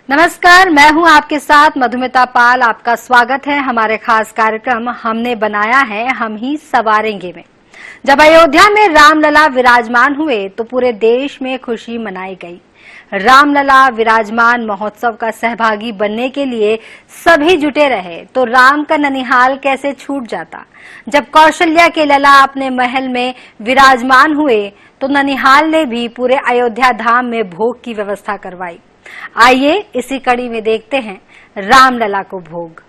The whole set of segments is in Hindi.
नमस्कार, मैं हूं आपके साथ मधुमिता पाल। आपका स्वागत है हमारे खास कार्यक्रम हमने बनाया है हम ही सवारेंगे में। जब अयोध्या में रामलला विराजमान हुए तो पूरे देश में खुशी मनाई गई। रामलला विराजमान महोत्सव का सहभागी बनने के लिए सभी जुटे रहे तो राम का ननिहाल कैसे छूट जाता। जब कौशल्या के लला अपने महल में विराजमान हुए तो ननिहाल ने भी पूरे अयोध्या धाम में भोग की व्यवस्था करवाई। आइए इसी कड़ी में देखते हैं रामलला को भोग।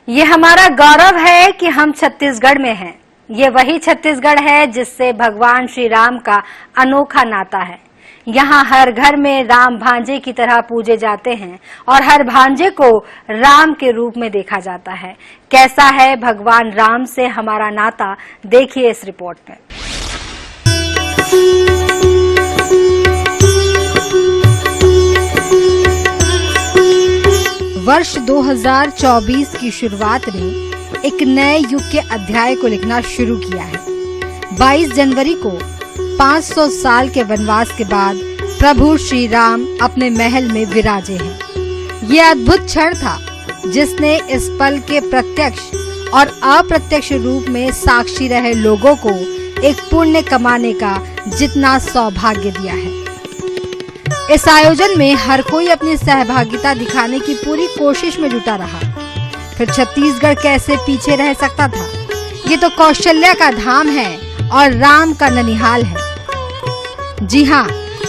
ये हमारा गौरव है कि हम छत्तीसगढ़ में हैं। ये वही छत्तीसगढ़ है जिससे भगवान श्री राम का अनोखा नाता है। यहाँ हर घर में राम भांजे की तरह पूजे जाते हैं और हर भांजे को राम के रूप में देखा जाता है। कैसा है भगवान राम से हमारा नाता, देखिए इस रिपोर्ट में। वर्ष 2024 की शुरुआत ने एक नए युग के अध्याय को लिखना शुरू किया है। 22 जनवरी को 500 साल के वनवास के बाद प्रभु श्री राम अपने महल में विराजे हैं। ये अद्भुत क्षण था जिसने इस पल के प्रत्यक्ष और अप्रत्यक्ष रूप में साक्षी रहे लोगों को एक पुण्य कमाने का जितना सौभाग्य दिया है। इस आयोजन में हर कोई अपनी सहभागिता दिखाने की पूरी कोशिश में जुटा रहा। फिर छत्तीसगढ़ कैसे पीछे रह सकता था। ये तो कौशल्या का धाम है और राम का ननिहाल है। जी हाँ,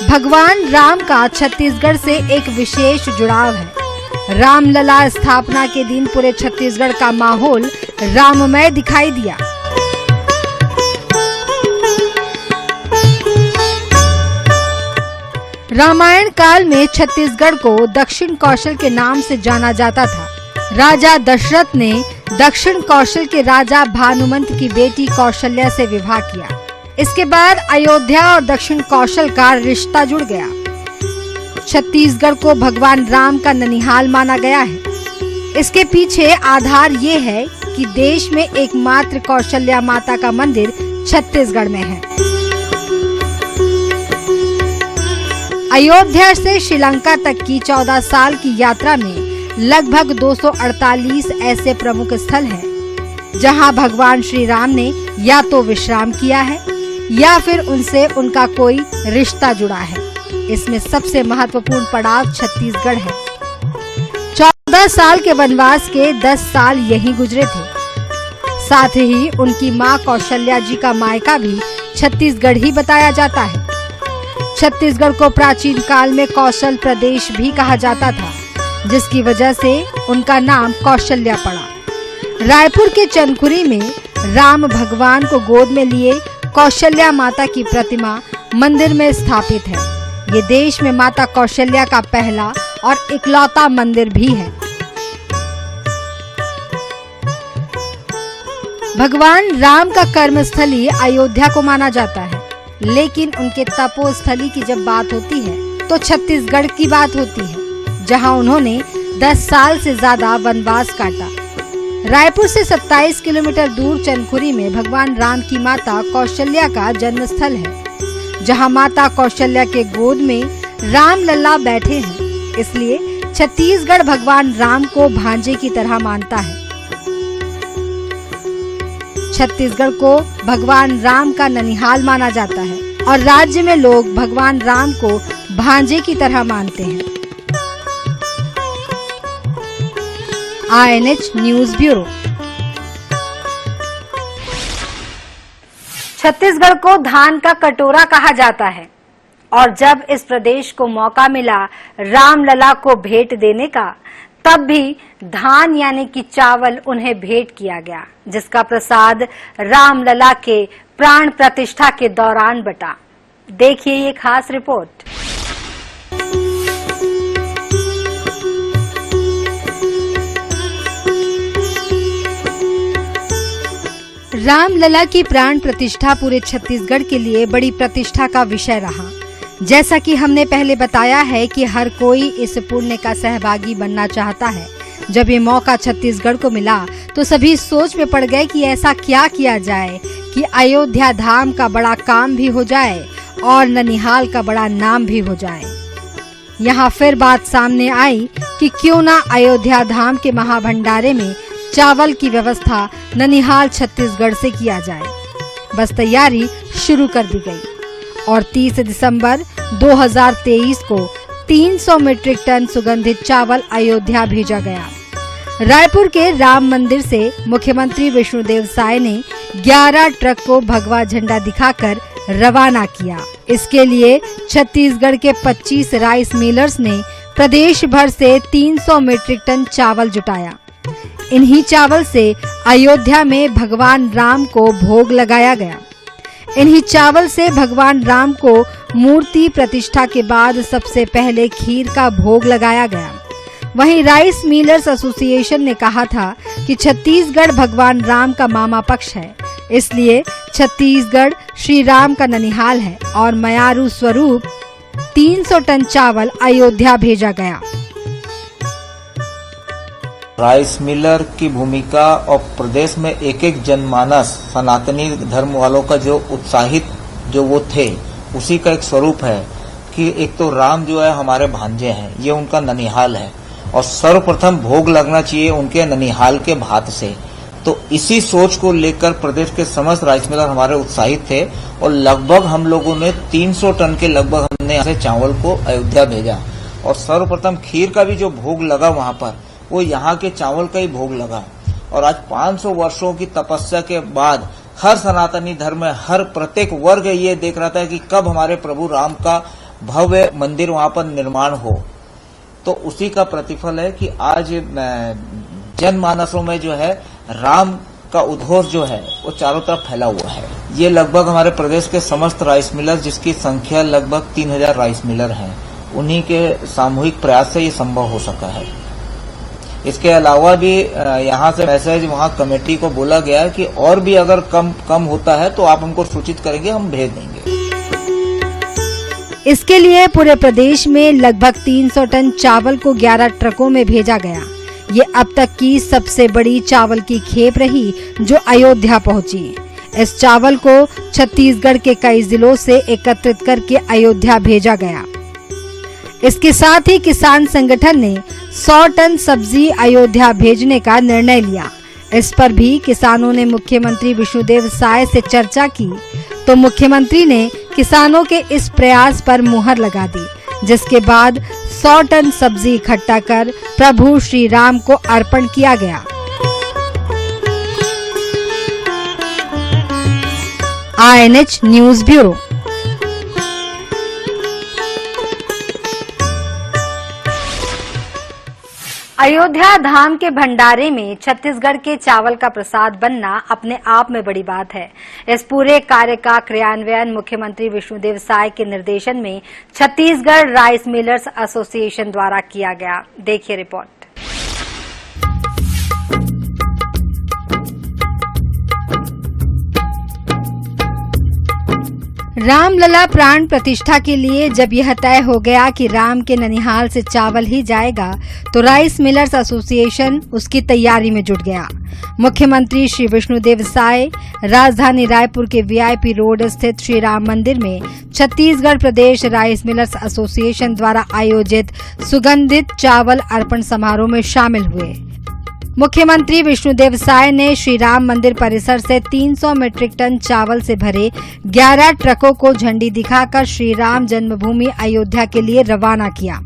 भगवान राम का छत्तीसगढ़ से एक विशेष जुड़ाव है। रामलला स्थापना के दिन पूरे छत्तीसगढ़ का माहौल राममय दिखाई दिया। रामायण काल में छत्तीसगढ़ को दक्षिण कौशल के नाम से जाना जाता था। राजा दशरथ ने दक्षिण कौशल के राजा भानुमंत की बेटी कौशल्या से विवाह किया। इसके बाद अयोध्या और दक्षिण कौशल का रिश्ता जुड़ गया। छत्तीसगढ़ को भगवान राम का ननिहाल माना गया है। इसके पीछे आधार ये है कि देश में एकमात्र कौशल्या माता का मंदिर छत्तीसगढ़ में है। अयोध्या से श्रीलंका तक की 14 साल की यात्रा में लगभग 248 ऐसे प्रमुख स्थल हैं जहां भगवान श्री राम ने या तो विश्राम किया है या फिर उनसे उनका कोई रिश्ता जुड़ा है। इसमें सबसे महत्वपूर्ण पड़ाव छत्तीसगढ़ है। 14 साल के वनवास के 10 साल यहीं गुजरे थे। साथ ही उनकी मां कौशल्या जी का मायका भी छत्तीसगढ़ ही बताया जाता है। छत्तीसगढ़ को प्राचीन काल में कौशल प्रदेश भी कहा जाता था, जिसकी वजह से उनका नाम कौशल्या पड़ा। रायपुर के चंदखुरी में राम भगवान को गोद में लिए कौशल्या माता की प्रतिमा मंदिर में स्थापित है। ये देश में माता कौशल्या का पहला और इकलौता मंदिर भी है। भगवान राम का कर्मस्थली अयोध्या को माना जाता है, लेकिन उनके तपोस्थली की जब बात होती है तो छत्तीसगढ़ की बात होती है, जहां उन्होंने 10 साल से ज्यादा वनवास काटा। रायपुर से 27 किलोमीटर दूर चंदखुरी में भगवान राम की माता कौशल्या का जन्मस्थल है, जहां माता कौशल्या के गोद में रामलला बैठे हैं। इसलिए छत्तीसगढ़ भगवान राम को भांजे की तरह मानता है। छत्तीसगढ़ को भगवान राम का ननिहाल माना जाता है और राज्य में लोग भगवान राम को भांजे की तरह मानते हैं। INH news bureau. छत्तीसगढ़ को धान का कटोरा कहा जाता है और जब इस प्रदेश को मौका मिला रामलला को भेंट देने का, तब भी धान यानी कि चावल उन्हें भेंट किया गया, जिसका प्रसाद रामलला के प्राण प्रतिष्ठा के दौरान बटा। देखिए ये खास रिपोर्ट। रामलला की प्राण प्रतिष्ठा पूरे छत्तीसगढ़ के लिए बड़ी प्रतिष्ठा का विषय रहा। जैसा कि हमने पहले बताया है कि हर कोई इस पुण्य का सहभागी बनना चाहता है। जब ये मौका छत्तीसगढ़ को मिला तो सभी सोच में पड़ गए कि ऐसा क्या किया जाए कि अयोध्या धाम का बड़ा काम भी हो जाए और ननिहाल का बड़ा नाम भी हो जाए। यहाँ फिर बात सामने आई कि क्यों ना अयोध्या धाम के महाभंडारे में चावल की व्यवस्था ननिहाल छत्तीसगढ़ से किया जाए। बस तैयारी शुरू कर दी गई और 30 दिसंबर 2023 को 300 मीट्रिक टन सुगंधित चावल अयोध्या भेजा गया। रायपुर के राम मंदिर से मुख्यमंत्री विष्णुदेव साय ने 11 ट्रक को भगवा झंडा दिखाकर रवाना किया। इसके लिए छत्तीसगढ़ के 25 राइस मिलर्स ने प्रदेश भर से 300 मीट्रिक टन चावल जुटाया। इन्हीं चावल से अयोध्या में भगवान राम को भोग लगाया गया। इन्हीं चावल से भगवान राम को मूर्ति प्रतिष्ठा के बाद सबसे पहले खीर का भोग लगाया गया। वहीं राइस मिलर्स एसोसिएशन ने कहा था कि छत्तीसगढ़ भगवान राम का मामा पक्ष है, इसलिए छत्तीसगढ़ श्री राम का ननिहाल है और मयारू स्वरूप 300 टन चावल अयोध्या भेजा गया। राइस मिलर की भूमिका और प्रदेश में एक एक जनमानस सनातनी धर्म वालों का जो उत्साहित जो वो थे, उसी का एक स्वरूप है कि एक तो राम जो है हमारे भांजे हैं, ये उनका ननिहाल है और सर्वप्रथम भोग लगना चाहिए उनके ननिहाल के भात से। तो इसी सोच को लेकर प्रदेश के समस्त राइस मिलर हमारे उत्साहित थे और लगभग हम लोगों ने 300 टन के लगभग हमने यहाँ से चावल को अयोध्या भेजा और सर्वप्रथम खीर का भी जो भोग लगा वहां पर वो यहाँ के चावल का ही भोग लगा। और आज 500 वर्षों की तपस्या के बाद हर सनातनी धर्म में हर प्रत्येक वर्ग ये देख रहा था कि कब हमारे प्रभु राम का भव्य मंदिर वहां पर निर्माण हो। तो उसी का प्रतिफल है कि आज जनमानसों में जो है राम का उद्घोष जो है वो चारों तरफ फैला हुआ है। ये लगभग हमारे प्रदेश के समस्त राइस मिलर, जिसकी संख्या लगभग 3000 राइस मिलर हैं, उन्हीं के सामूहिक प्रयास से ये संभव हो सका है। इसके अलावा भी यहाँ से मैसेज वहाँ कमेटी को बोला गया है कि और भी अगर कम होता है तो आप हमको सूचित करेंगे, हम भेज देंगे। इसके लिए पूरे प्रदेश में लगभग 300 टन चावल को 11 ट्रकों में भेजा गया। ये अब तक की सबसे बड़ी चावल की खेप रही जो अयोध्या पहुंची। इस चावल को छत्तीसगढ़ के कई जिलों से एकत्रित करके अयोध्या भेजा गया। इसके साथ ही किसान संगठन ने 100 टन सब्जी अयोध्या भेजने का निर्णय लिया। इस पर भी किसानों ने मुख्यमंत्री विष्णुदेव साय से चर्चा की तो मुख्यमंत्री ने किसानों के इस प्रयास पर मुहर लगा दी, जिसके बाद 100 टन सब्जी इकट्ठा कर प्रभु श्री राम को अर्पण किया गया। INH news bureau. Ayodhya Dham के भंडारे में छत्तीसगढ़ के चावल का प्रसाद बनना अपने आप में बड़ी बात है। इस पूरे कार्य का क्रियान्वयन मुख्यमंत्री विष्णुदेव साय के निर्देशन में छत्तीसगढ़ राइस मिलर्स एसोसिएशन द्वारा किया गया। देखिए रिपोर्ट। रामलला प्राण प्रतिष्ठा के लिए जब यह तय हो गया कि राम के ननिहाल से चावल ही जाएगा तो राइस मिलर्स एसोसिएशन उसकी तैयारी में जुट गया। मुख्यमंत्री श्री विष्णुदेव साय राजधानी रायपुर के VIP रोड स्थित श्री राम मंदिर में छत्तीसगढ़ प्रदेश राइस मिलर्स एसोसिएशन द्वारा आयोजित सुगंधित चावल अर्पण समारोह में शामिल हुए। मुख्यमंत्री विष्णुदेव साय ने श्री राम मंदिर परिसर से 300 मीट्रिक टन चावल से भरे 11 ट्रकों को झंडी दिखाकर श्री राम जन्मभूमि अयोध्या के लिए रवाना किया।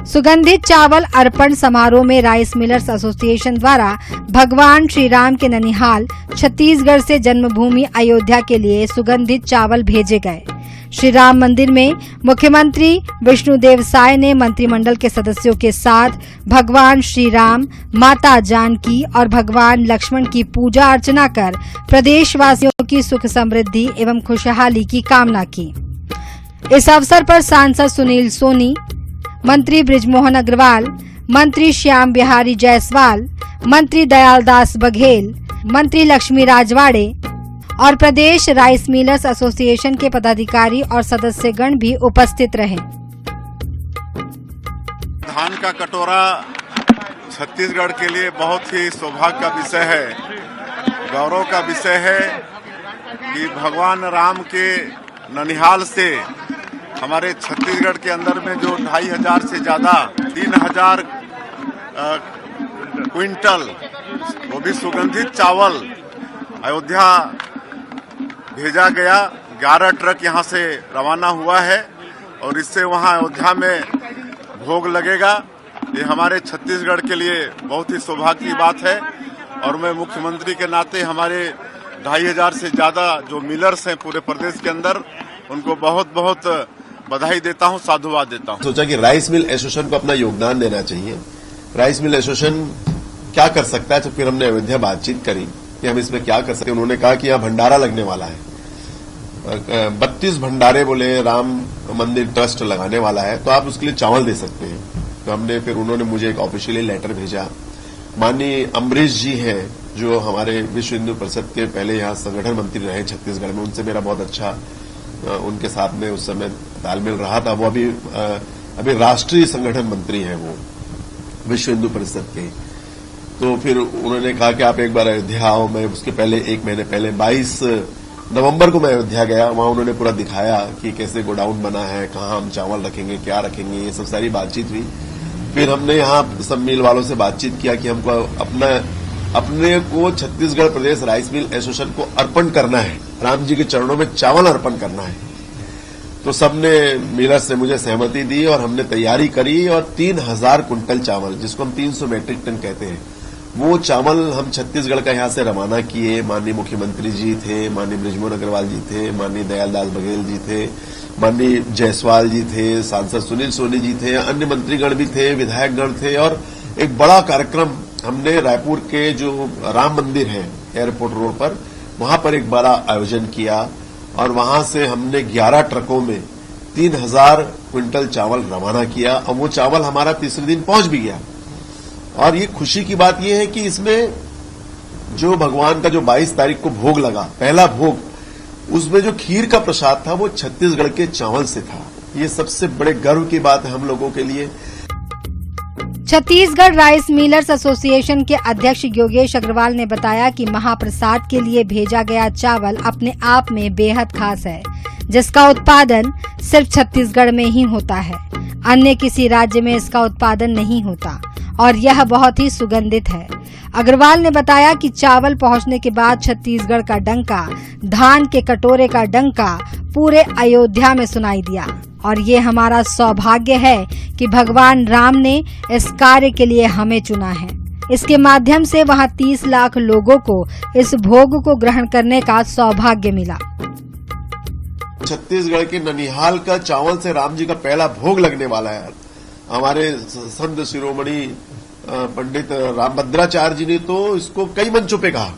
सुगंधित चावल अर्पण समारोह में राइस मिलर्स एसोसिएशन द्वारा भगवान श्री राम के ननिहाल छत्तीसगढ़ से जन्मभूमि अयोध्या के लिए सुगंधित चावल भेजे गए। श्री राम मंदिर में मुख्यमंत्री विष्णुदेव साय ने मंत्रिमंडल के सदस्यों के साथ भगवान श्री राम, माता जानकी और भगवान लक्ष्मण की पूजा अर्चना कर प्रदेशवासियों की सुख समृद्धि एवं खुशहाली की कामना की। इस अवसर पर सांसद सुनील सोनी, मंत्री बृजमोहन अग्रवाल, मंत्री श्याम बिहारी जायसवाल, मंत्री दयालदास बघेल, मंत्री लक्ष्मी राजवाड़े और प्रदेश राइस मिलर्स एसोसिएशन के पदाधिकारी और सदस्यगण भी उपस्थित रहे। धान का कटोरा छत्तीसगढ़ के लिए बहुत ही सौभाग्य का विषय है, गौरव का विषय है कि भगवान राम के ननिहाल से हमारे छत्तीसगढ़ के अंदर में जो 2500 से ज्यादा 3000 क्विंटल वो भी सुगंधित चावल अयोध्या भेजा गया। 11 ट्रक यहाँ से रवाना हुआ है और इससे वहाँ अयोध्या में भोग लगेगा। ये हमारे छत्तीसगढ़ के लिए बहुत ही सौभाग्य की बात है और मैं मुख्यमंत्री के नाते हमारे 2500 से ज्यादा जो मिलर्स हैं पूरे प्रदेश के अंदर उनको बहुत बहुत बधाई देता हूं, साधुवाद देता हूं। सोचा कि राइस मिल एसोसिएशन को अपना योगदान देना चाहिए। राइस मिल एसोसिएशन क्या कर सकता है, तो फिर हमने अयोध्या बातचीत करी कि हम इसमें क्या कर सकते हैं। उन्होंने कहा कि यहाँ भंडारा लगने वाला है, 32 भंडारे बोले राम मंदिर ट्रस्ट लगाने वाला है, तो आप उसके लिए चावल दे सकते हैं। तो हमने फिर उन्होंने मुझे एक ऑफिशियली लेटर भेजा। माननीय अम्बरीश जी हैं जो हमारे विश्व हिंदू परिषद के पहले यहाँ संगठन मंत्री रहे छत्तीसगढ़ में, उनसे मेरा बहुत अच्छा उनके साथ में उस समय तालमेल रहा था। वो अभी राष्ट्रीय संगठन मंत्री हैं वो विश्व हिंदू परिषद के। तो फिर उन्होंने कहा कि आप एक बार अयोध्या आओ। मैं उसके पहले 1 महीने पहले 22 नवंबर को मैं अयोध्या गया। वहां उन्होंने पूरा दिखाया कि कैसे गोडाउन बना है, कहाँ हम चावल रखेंगे, क्या रखेंगे, ये सब सारी बातचीत हुई। फिर हमने यहाँ सब मिल वालों से बातचीत किया कि हमको अपने को छत्तीसगढ़ प्रदेश राइस मिल एसोसिएशन को अर्पण करना है, राम जी के चरणों में चावल अर्पण करना है। तो सबने मिलर्स ने मुझे सहमति दी और हमने तैयारी करी और 3000 कुंटल चावल, जिसको हम 300 मैट्रिक टन कहते हैं, वो चावल हम छत्तीसगढ़ का यहां से रवाना किए। माननीय मुख्यमंत्री जी थे, माननीय बृजमोहन अग्रवाल जी थे, माननीय दयालदास बघेल जी थे, माननीय जायसवाल जी थे, सांसद सुनील सोनी जी थे, अन्य मंत्रीगण भी थे, विधायकगण थे और एक बड़ा कार्यक्रम हमने रायपुर के जो राम मंदिर है एयरपोर्ट रोड पर, वहां पर एक बड़ा आयोजन किया और वहां से हमने 11 ट्रकों में 3000 क्विंटल चावल रवाना किया और वो चावल हमारा तीसरे दिन पहुंच भी गया। और ये खुशी की बात यह है कि इसमें जो भगवान का जो 22 तारीख को भोग लगा, पहला भोग, उसमें जो खीर का प्रसाद था वो छत्तीसगढ़ के चावल से था। ये सबसे बड़े गर्व की बात है हम लोगों के लिए। छत्तीसगढ़ राइस मिलर्स एसोसिएशन के अध्यक्ष योगेश अग्रवाल ने बताया कि महाप्रसाद के लिए भेजा गया चावल अपने आप में बेहद खास है, जिसका उत्पादन सिर्फ छत्तीसगढ़ में ही होता है। अन्य किसी राज्य में इसका उत्पादन नहीं होता और यह बहुत ही सुगंधित है। अग्रवाल ने बताया कि चावल पहुंचने के बाद छत्तीसगढ़ का डंका, धान के कटोरे का डंका पूरे अयोध्या में सुनाई दिया और ये हमारा सौभाग्य है कि भगवान राम ने इस कार्य के लिए हमें चुना है। इसके माध्यम से वहां 30 लाख लोगों को इस भोग को ग्रहण करने का सौभाग्य मिला। छत्तीसगढ़ के ननिहाल का चावल से राम जी का पहला भोग लगने वाला है। हमारे संत शिरोमणि पंडित रामभद्राचार्य जी ने तो इसको कई मंचों पे कहा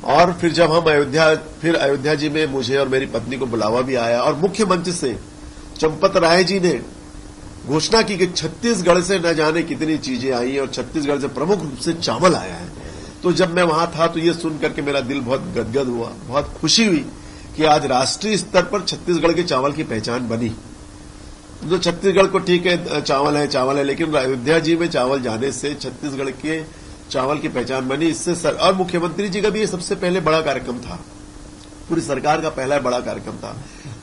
और फिर जब हम अयोध्या जी में मुझे और मेरी पत्नी को बुलावा भी आया और मुख्य मंच से चंपत राय जी ने घोषणा की कि छत्तीसगढ़ से न जाने कितनी चीजें आई और छत्तीसगढ़ से प्रमुख रूप से चावल आया है। तो जब मैं वहां था तो ये सुन करके मेरा दिल बहुत गदगद हुआ, बहुत खुशी हुई कि आज राष्ट्रीय स्तर पर छत्तीसगढ़ के चावल की पहचान बनी। जो छत्तीसगढ़ को ठीक है चावल है, लेकिन अयोध्या जी में चावल जाने से छत्तीसगढ़ के चावल की पहचान बनी। इससे और मुख्यमंत्री जी का भी ये सबसे पहले बड़ा कार्यक्रम था, पूरी सरकार का पहला बड़ा कार्यक्रम था।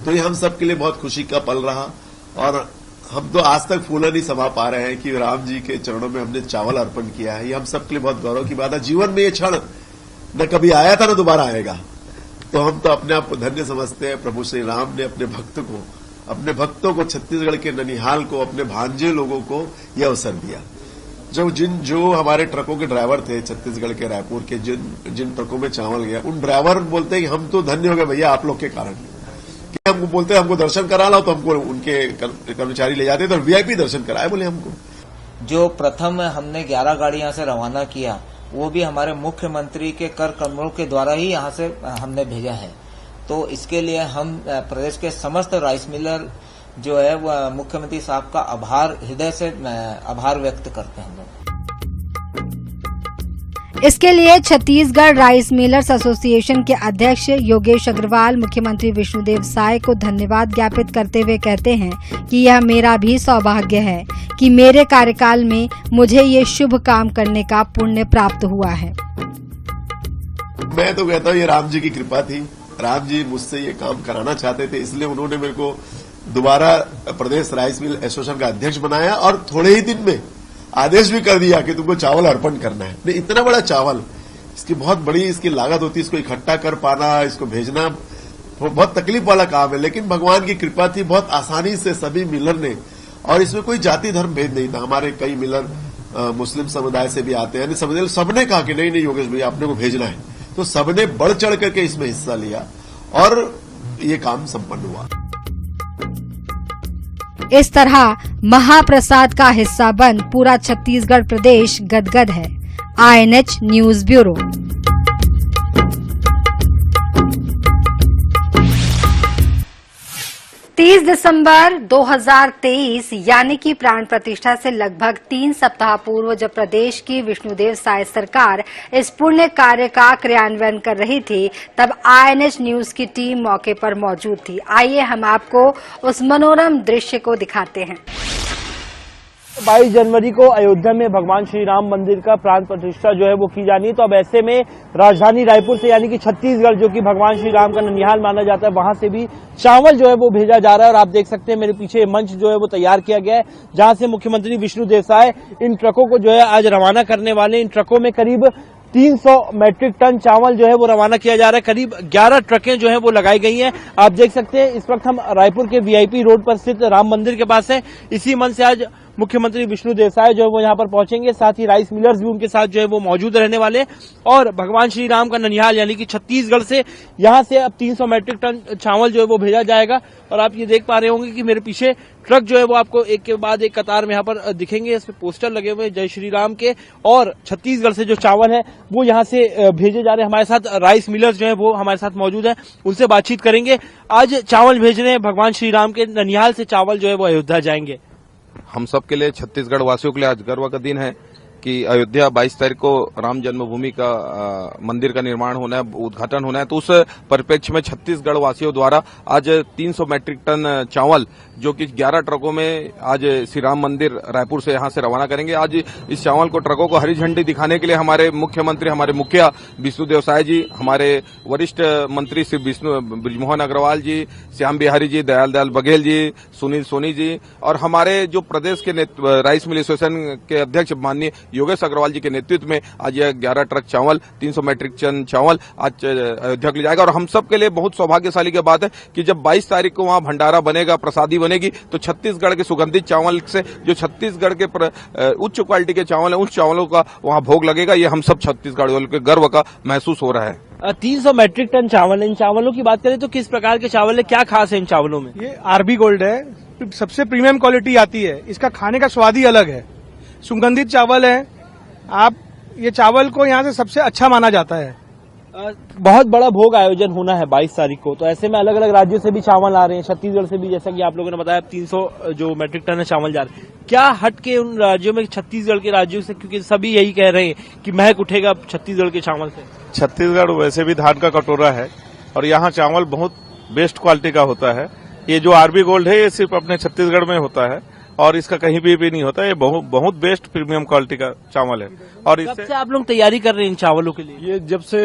तो ये हम सबके लिए बहुत खुशी का पल रहा और हम तो आज तक फूला नहीं समा पा रहे हैं कि राम जी के चरणों में हमने चावल अर्पण किया है। ये हम सबके लिए बहुत गौरव की बात है। जीवन में ये क्षण न कभी आया था न दोबारा आएगा, तो हम तो अपने आप को धन्य समझते हैं। प्रभु श्री राम ने अपने भक्तों को छत्तीसगढ़ के ननिहाल को, अपने भांजे लोगों को यह अवसर दिया। जो हमारे ट्रकों के ड्राइवर थे छत्तीसगढ़ के रायपुर के, जिन ट्रकों में चावल गया, उन ड्राइवर बोलते हैं कि हम तो धन्य हो गए भैया आप लोग के कारण। हमको बोलते हमको दर्शन करा लो, तो हमको उनके कर्मचारी ले जाते थे और वीआईपी दर्शन कराए बोले हमको। जो प्रथम हमने 11 गाड़ी यहाँ से रवाना किया वो भी हमारे मुख्यमंत्री के कर कमलों के द्वारा ही यहाँ से हमने भेजा है। तो इसके लिए हम प्रदेश के समस्त राइस मिलर जो है वो मुख्यमंत्री साहब का हृदय से आभार व्यक्त करते हैं। इसके लिए छत्तीसगढ़ राइस मिलर्स एसोसिएशन के अध्यक्ष योगेश अग्रवाल मुख्यमंत्री विष्णुदेव साय को धन्यवाद ज्ञापित करते हुए कहते हैं कि यह मेरा भी सौभाग्य है कि मेरे कार्यकाल में मुझे ये शुभ काम करने का पुण्य प्राप्त हुआ है। मैं तो कहता हूँ ये राम जी की कृपा थी। राम जी मुझसे ये काम कराना चाहते थे, इसलिए उन्होंने मेरे को दोबारा प्रदेश राइस मिल एसोसिएशन का अध्यक्ष बनाया और थोड़े ही दिन में आदेश भी कर दिया कि तुमको चावल अर्पण करना है। नहीं, इतना बड़ा चावल, इसकी बहुत बड़ी इसकी लागत होती है, इसको इकट्ठा कर पाना, इसको भेजना बहुत तकलीफ वाला काम है। लेकिन भगवान की कृपा थी, बहुत आसानी से सभी मिलर ने, और इसमें कोई जाति धर्म भेद नहीं था। हमारे कई मिलर मुस्लिम समुदाय से भी आते हैं, सबने कहा कि नहीं योगेश भैया आपने को भेजना है, तो सबने बढ़ चढ़ करके इसमें हिस्सा लिया और ये काम संपन्न हुआ। इस तरह महाप्रसाद का हिस्सा बन पूरा छत्तीसगढ़ प्रदेश गदगद है। INH news bureau. 30 दिसंबर 2023 यानी कि प्राण प्रतिष्ठा से लगभग 3 सप्ताह पूर्व जब प्रदेश की विष्णुदेव साय सरकार इस पुण्य कार्य का क्रियान्वयन कर रही थी, तब INH न्यूज की टीम मौके पर मौजूद थी। आइए हम आपको उस मनोरम दृश्य को दिखाते हैं। 22 जनवरी को अयोध्या में भगवान श्री राम मंदिर का प्राण प्रतिष्ठा जो है वो की जानी है। तो अब ऐसे में राजधानी रायपुर से यानी कि छत्तीसगढ़, जो कि भगवान श्री राम का ननिहाल माना जाता है, वहां से भी चावल जो है वो भेजा जा रहा है। और आप देख सकते हैं मेरे पीछे मंच जो है वो तैयार किया गया है, जहां से मुख्यमंत्री विष्णुदेव साय इन ट्रकों को जो है आज रवाना करने वाले। इन ट्रकों में करीब 300 मैट्रिक टन चावल जो है वो रवाना किया जा रहा है। करीब 11 ट्रकें जो है वो लगाई गई हैं। आप देख सकते हैं इस वक्त हम रायपुर के VIP रोड पर स्थित राम मंदिर के पास हैं। इसी मन से आज मुख्यमंत्री विष्णुदेव साय जो है वो यहाँ पर पहुंचेंगे, साथ ही राइस मिलर्स भी उनके साथ जो है वो मौजूद रहने वाले हैं। और भगवान श्री राम का ननिहाल यानी कि छत्तीसगढ़ से यहाँ से अब 300 मैट्रिक टन चावल जो है वो भेजा जाएगा। और आप ये देख पा रहे होंगे कि मेरे पीछे ट्रक जो है वो आपको एक के बाद एक कतार में यहाँ पर दिखेंगे। इस पे पोस्टर लगे हुए हैं जय श्री राम के, और छत्तीसगढ़ से जो चावल है वो यहाँ से भेजे जा रहे हैं। हमारे साथ राइस मिलर्स जो है वो हमारे साथ मौजूद है, उनसे बातचीत करेंगे। आज चावल भेज रहे हैं भगवान श्री राम के ननिहाल से चावल जो है वो अयोध्या जाएंगे। हम सब के लिए, छत्तीसगढ़ वासियों के लिए आज गर्व का दिन है कि अयोध्या 22 तारीख को राम जन्मभूमि का मंदिर का निर्माण होना है, उद्घाटन होना है। तो उस परिप्रेक्ष्य में छत्तीसगढ़ वासियों द्वारा आज 300 मैट्रिक टन चावल, जो कि 11 ट्रकों में आज श्री राम मंदिर रायपुर से यहां से रवाना करेंगे। आज इस चावल को, ट्रकों को हरी झंडी दिखाने के लिए हमारे मुख्यमंत्री, हमारे मुखिया विष्णुदेव साय जी, हमारे वरिष्ठ मंत्री श्री बृजमोहन अग्रवाल जी, श्याम बिहारी जी, दयाल बघेल जी, सुनील सोनी जी, और हमारे जो प्रदेश के राइस मिल एसोसिएशन के अध्यक्ष माननीय योगेश अग्रवाल जी के नेतृत्व में आज यह 11 ट्रक चावल, 300 मैट्रिक टन चावल आज अयोध्या को ले जाएगा। और हम सब के लिए बहुत सौभाग्यशाली की बात है कि जब 22 तारीख को वहां भंडारा बनेगा, प्रसादी बनेगी, तो छत्तीसगढ़ के सुगंधित चावल से, जो छत्तीसगढ़ के उच्च क्वालिटी के चावल है, उन चावलों का वहां भोग लगेगा। ये हम सब छत्तीसगढ़ के गर्व का महसूस हो रहा है। 300 मैट्रिक टन चावल है। इन चावलों की बात करें तो किस प्रकार के चावल है, क्या खास है इन चावलों में? ये RB गोल्ड है, सबसे प्रीमियम क्वालिटी आती है। इसका खाने का स्वाद ही अलग है, सुगंधित चावल है। आप ये चावल को यहाँ से सबसे अच्छा माना जाता है। बहुत बड़ा भोग आयोजन होना है 22 तारीख को, तो ऐसे में अलग अलग राज्यों से भी चावल आ रहे हैं, छत्तीसगढ़ से भी, जैसा कि आप लोगों ने बताया 300 जो मैट्रिक टन है चावल जा रहे हैं। क्या हट के उन राज्यों में छत्तीसगढ़ के राज्यों से, क्योंकि सभी यही कह रहे हैं कि महक उठेगा छत्तीसगढ़ के चावल से? छत्तीसगढ़ वैसे भी धान का कटोरा है और यहाँ चावल बहुत बेस्ट क्वालिटी का होता है। ये जो RB गोल्ड है ये सिर्फ अपने छत्तीसगढ़ में होता है और इसका कहीं भी नहीं होता। ये बहुत बेस्ट प्रीमियम क्वालिटी का चावल है। और इससे आप लोग तैयारी कर रहे हैं इन चावलों के लिए? ये जब से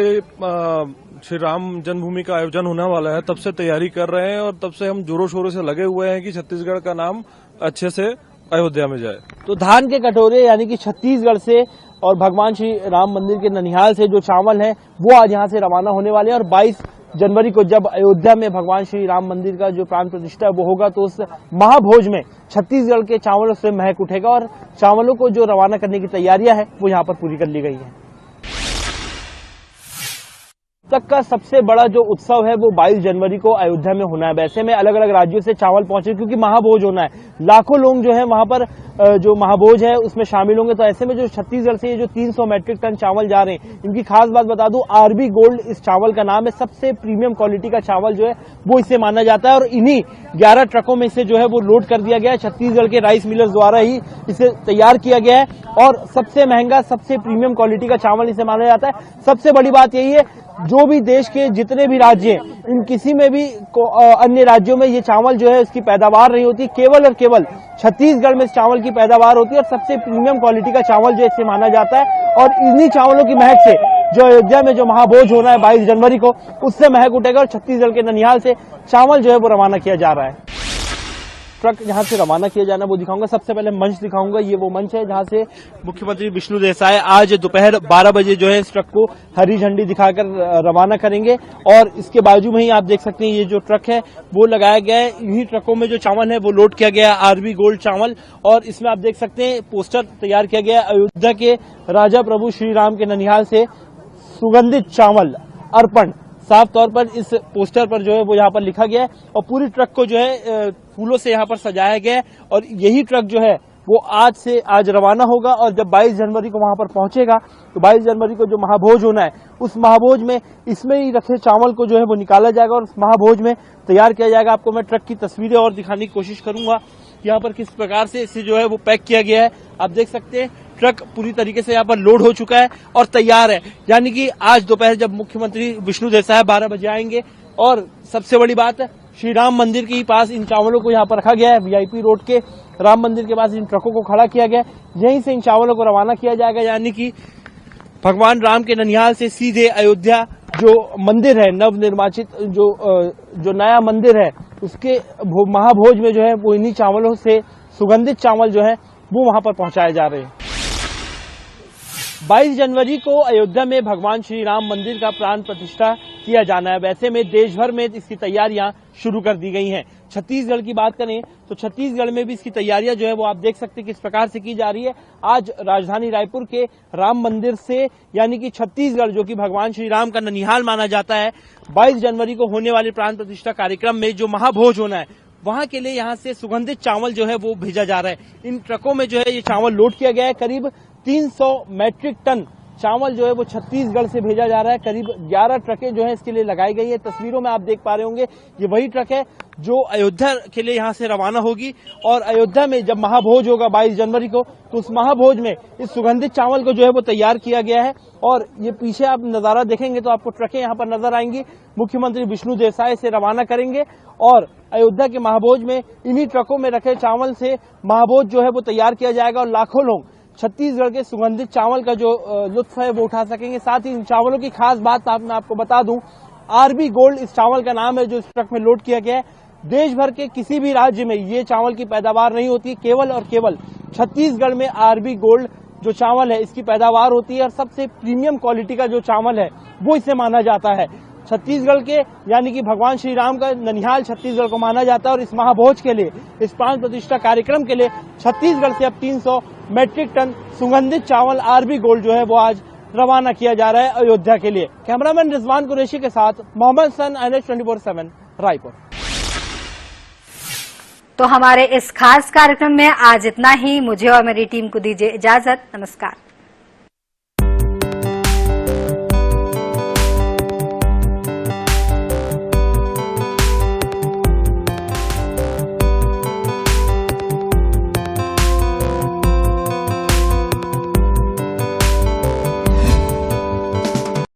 श्री राम जन्मभूमि का आयोजन होने वाला है तब से तैयारी कर रहे हैं और तब से हम जोरों शोरों से लगे हुए हैं कि छत्तीसगढ़ का नाम अच्छे से अयोध्या में जाए। तो धान के कटोरे यानी कि छत्तीसगढ़ से और भगवान श्री राम मंदिर के ननिहाल से जो चावल है वो आज यहाँ से रवाना होने वाले हैं। और 22 जनवरी को जब अयोध्या में भगवान श्री राम मंदिर का जो प्राण प्रतिष्ठा वो होगा, तो उस महाभोज में छत्तीसगढ़ के चावलों से महक उठेगा। और चावलों को जो रवाना करने की तैयारियां हैं वो यहाँ पर पूरी कर ली गई हैं। तक का सबसे बड़ा जो उत्सव है वो 22 जनवरी को अयोध्या में होना है। वैसे में अलग अलग राज्यों से चावल पहुंचे क्योंकि महाभोज होना है। लाखों लोग जो है वहां पर जो महाभोज है उसमें शामिल होंगे। तो ऐसे में जो छत्तीसगढ़ से ये जो 300 मैट्रिक टन चावल जा रहे हैं, इनकी खास बात बता दूं, आरबी गोल्ड इस चावल का नाम है। सबसे प्रीमियम क्वालिटी का चावल जो है वो इसे माना जाता है और इन्हीं 11 ट्रकों में से जो है वो लोड कर दिया गया है। छत्तीसगढ़ के राइस मिलर्स द्वारा ही इसे तैयार किया गया है और सबसे महंगा, सबसे प्रीमियम क्वालिटी का चावल इसे माना जाता है। सबसे बड़ी बात यही है, जो भी देश के जितने भी राज्य हैं, इन किसी में भी अन्य राज्यों में ये चावल जो है इसकी पैदावार नहीं होती, केवल और केवल छत्तीसगढ़ में इस चावल की पैदावार होती है और सबसे प्रीमियम क्वालिटी का चावल जो इसे माना जाता है। और इन्हीं चावलों की महक से जो अयोध्या में जो महाभोज होना है 22 जनवरी को, उससे महक उठेगा और छत्तीसगढ़ के ननिहाल से चावल जो है वो रवाना किया जा रहा है। ट्रक जहां से रवाना किया जाना वो दिखाऊंगा। सबसे पहले मंच दिखाऊंगा। ये वो मंच है जहां से मुख्यमंत्री विष्णु देसाई आज दोपहर 12 बजे जो है इस ट्रक को हरी झंडी दिखाकर रवाना करेंगे। और इसके बाजू में ही आप देख सकते हैं ये जो ट्रक है वो लगाया गया है। इन्हीं ट्रकों में जो चावल है वो लोड किया गया है, आरबी गोल्ड चावल। और इसमें आप देख सकते हैं पोस्टर तैयार किया गया है, अयोध्या के राजा प्रभु श्री राम के ननिहाल से सुगंधित चावल अर्पण। साफ तौर पर इस पोस्टर पर जो है वो यहाँ पर लिखा गया है और पूरी ट्रक को जो है फूलों से यहाँ पर सजाया गया है। और यही ट्रक जो है वो आज रवाना होगा और जब 22 जनवरी को वहां पर पहुंचेगा तो 22 जनवरी को जो महाभोज होना है उस महाभोज में इसमें ही रखे चावल को जो है वो निकाला जाएगा और उस महाभोज में तैयार किया जाएगा। आपको मैं ट्रक की तस्वीरें और दिखाने की कोशिश करूंगा यहाँ पर किस प्रकार से इसे जो है वो पैक किया गया है। आप देख सकते हैं ट्रक पूरी तरीके से यहाँ पर लोड हो चुका है और तैयार है। यानी कि आज दोपहर जब मुख्यमंत्री विष्णु देसाई 12 बजे आएंगे और सबसे बड़ी बात है श्री राम मंदिर के पास इन चावलों को यहाँ पर रखा गया है। वीआईपी रोड के राम मंदिर के पास इन ट्रकों को खड़ा किया गया है। यहीं से इन चावलों को रवाना किया जाएगा। यानी कि भगवान राम के ननिहाल से सीधे अयोध्या जो मंदिर है, नवनिर्वाचित जो नया मंदिर है, उसके महाभोज में जो है वो इन्हीं चावलों से सुगंधित चावल जो है वो वहां पर पहुंचाए जा रहे हैं। 22 जनवरी को अयोध्या में भगवान श्री राम मंदिर का प्राण प्रतिष्ठा किया जाना है। वैसे में देश भर में इसकी तैयारियां शुरू कर दी गई हैं। छत्तीसगढ़ की बात करें तो छत्तीसगढ़ में भी इसकी तैयारियां जो है वो आप देख सकते हैं किस प्रकार से की जा रही है। आज राजधानी रायपुर के राम मंदिर से, यानी कि छत्तीसगढ़ जो कि भगवान श्री राम का ननिहाल माना जाता है, 22 जनवरी को होने वाले प्राण प्रतिष्ठा कार्यक्रम में जो महाभोज होना है वहां के लिए यहां से सुगंधित चावल जो है वो भेजा जा रहा है। इन ट्रकों में जो है ये चावल लोड किया गया है। करीब 300 मैट्रिक टन चावल जो है वो छत्तीसगढ़ से भेजा जा रहा है। करीब 11 ट्रकें जो है इसके लिए लगाई गई है। तस्वीरों में आप देख पा रहे होंगे ये वही ट्रक है जो अयोध्या के लिए यहां से रवाना होगी और अयोध्या में जब महाभोज होगा 22 जनवरी को तो उस महाभोज में इस सुगंधित चावल को जो है वो तैयार किया गया है। और ये पीछे आप नजारा देखेंगे तो आपको ट्रकें यहाँ पर नजर आएंगी। मुख्यमंत्री विष्णु देसाई से रवाना करेंगे और अयोध्या के महाभोज में इन्हीं ट्रकों में रखे चावल से महाभोज जो है वो तैयार किया जाएगा और लाखों लोग छत्तीसगढ़ के सुगंधित चावल का जो लुत्फ है वो उठा सकेंगे। साथ ही इन चावलों की खास बात मैं आपको बता दूं, आरबी गोल्ड इस चावल का नाम है जो इस ट्रक में लोड किया गया है। देश भर के किसी भी राज्य में ये चावल की पैदावार नहीं होती, केवल और केवल छत्तीसगढ़ में आरबी गोल्ड जो चावल है इसकी पैदावार होती है और सबसे प्रीमियम क्वालिटी का जो चावल है वो इसे माना जाता है। छत्तीसगढ़ के यानी कि भगवान श्री राम का ननिहाल छत्तीसगढ़ को माना जाता है और इस महाभोज के लिए, इस प्राण प्रतिष्ठा कार्यक्रम के लिए छत्तीसगढ़ से अब 300 मैट्रिक टन सुगंधित चावल आरबी गोल्ड जो है वो आज रवाना किया जा रहा है अयोध्या के लिए। कैमरामैन रिजवान कुरैशी के साथ मोहम्मद सन, NH24/7 रायपुर। तो हमारे इस खास कार्यक्रम में आज इतना ही। मुझे और मेरी टीम को दीजिए इजाजत। नमस्कार।